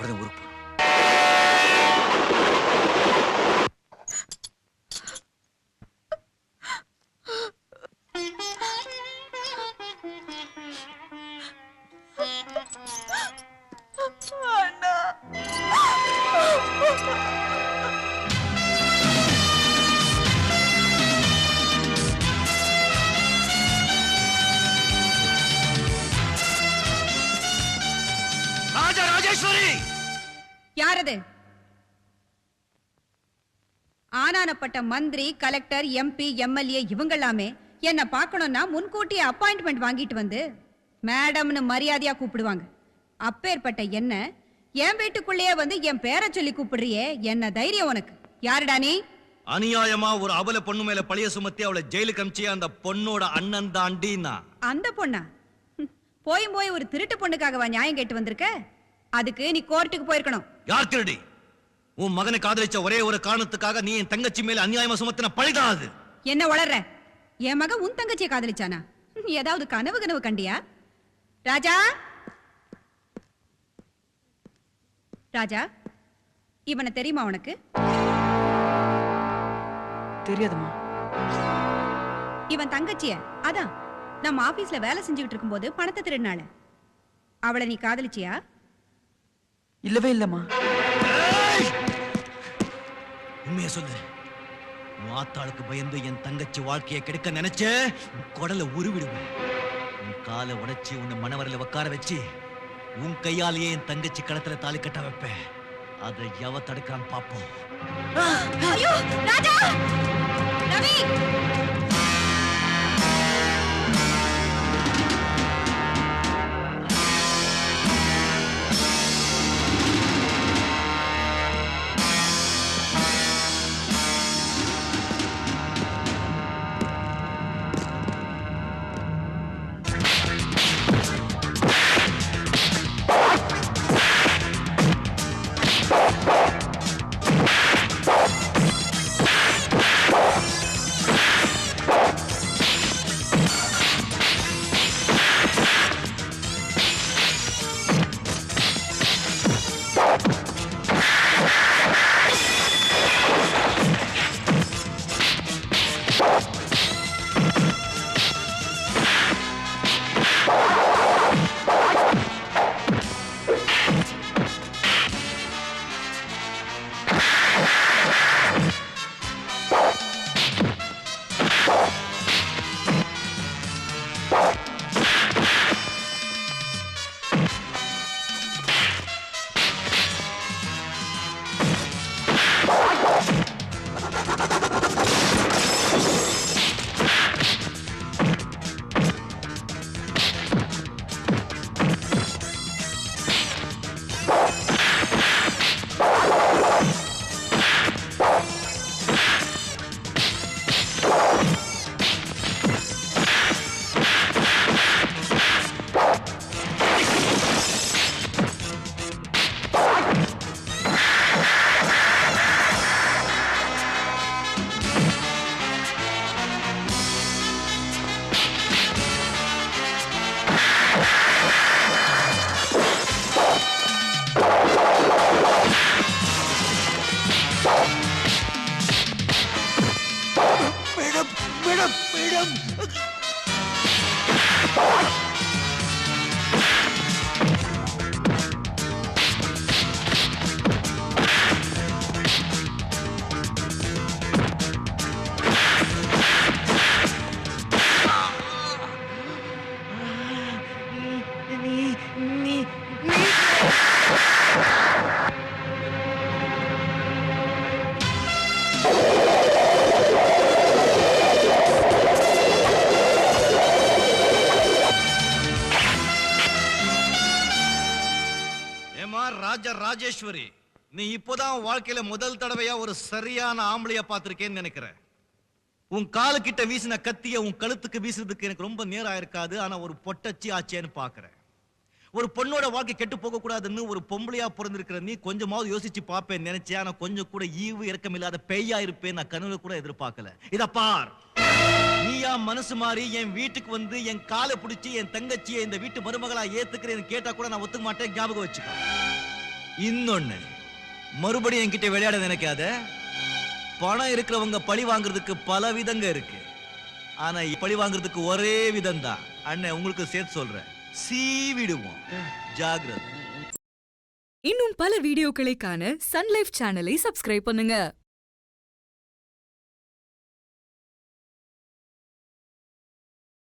உடனே ஊருக்கு போ. யாரது? ஆனானப்பட்ட மந்திரி, கலெக்டர், எம்பி, எம்எல்ஏ இவங்கெல்லாமே என்ன பார்க்கணும்னா முன்கூட்டியே அப்பாயின்ட்மெண்ட் வாங்கிட்டு வந்து மேடம்னு மரியாதையா கூப்பிடுவாங்க. அப்பேற்பட்ட என்ன என் வீட்டுக்குள்ளேயே வந்து என் பேரை சொல்லி கூப்பிடுறியே, என்ன தைரியம் உனக்கு? யாருடா நீ? அநியாயமா ஒரு அபல பொண்ணு மேல பழிய சுமத்தி அவளை ஜெயிலுக்கு அமிச்சிய அந்த பொண்ணோட அண்ணன் தாண்டினா. அந்த பொண்ணா? போய் ஒரு திருட்டு பொண்ணுக்காகவா நியாயம் கேட்டு வந்திருக்க? அதுக்கு நீ கோர்ட்டுக்கு போயிருக்கணும். யார் திருடி? உன் மகனை காதலிச்ச ஒரே ஒரு காரணத்துக்காக நீ என் தங்கச்சி மேல அநியாயமா சுமத்தின பழிதான் அது. என்ன வளர்ற? என் மகன் உன் தங்கச்சியை காதலிச்சானா? ஏதாவது கனவு கண்டியா? ராஜா, ராஜா, இவனை தெரியுமா உனக்கு? தெரியாதுமா. இவன் தங்கச்சிய அதான் நம்ம ஆபீஸ்ல வேலை செஞ்சுக்கிட்டு இருக்கும்போது பணத்தை திருடினால, அவளை நீ காதலிச்சியா? இல்லவே இல்லம்மா. உண்மையா சொல்லு. மாத்தாளுக்கு பயந்து என் தங்கச்சி வாழ்க்கையை கெடுக்க நினைச்ச குடலை உருவிடுவேன். உன் காலை உடைச்சு உன்னை மணவரையில உட்கார வச்சு உன் கையாலேயே என் தங்கச்சி களத்துல தாலி கட்ட வைப்பேன். அதை எவ தடுக்கான்னு பாப்போம். ஐயோ ராஜா! ரவி! ராஜேஸ்வரி, நீ இப்போதான் வாழ்க்கையில முதல் தடவையா ஒரு சரியான ஆம்பளைய பார்த்திருக்கேன்னு நினைக்கிறேன். உன் காலு கிட்ட வீசின கத்திய உன் கழுத்துக்கு வீசுறதுக்கு எனக்கு ரொம்ப நேரம் இருக்காது. ஆனா ஒரு பொட்டச்சி ஆச்சேன்னு பாக்குறேன். ஒரு பொண்ணோட வாழ்க்கை கெட்டு போக கூடாதுன்னு ஒரு பொம்பளையா பிறந்திருக்கிற நீ கொஞ்சமாவது யோசிச்சு பாப்பேன்னு நினைச்சேன். ஆனா கொஞ்சம் கூட ஈவு இறக்கம் இல்லாத பெய்யா இருப்பேன் நான் கனவுல கூட எதிர்பார்க்கல. இத பார், நீயா மனசு மாறி என் வீட்டுக்கு வந்து என் காலை பிடிச்சி என் தங்கச்சியை இந்த வீட்டு மருமகளா ஏத்துக்கிறேன்னு கேட்டா கூட நான் ஒத்துக்க மாட்டேன். ஞாபகம் வச்சுக்க. இன்னொன்னு, மறுபடியும் என்கிட்ட விளையாட நினைக்காத. பணம் இருக்கிறவங்க பழி வாங்குறதுக்கு பல விதங்க இருக்கு. ஆனா பழி வாங்குறதுக்கு ஒரே விதம் தான். அண்ணன் உங்களுக்கு சேர்த்து சொல்றேன், சீவிடுவோம். ஜாகிரதை. இன்னும் பல வீடியோக்களை காண சன் லைஃப் சேனலை சப்ஸ்கிரைப் பண்ணுங்க.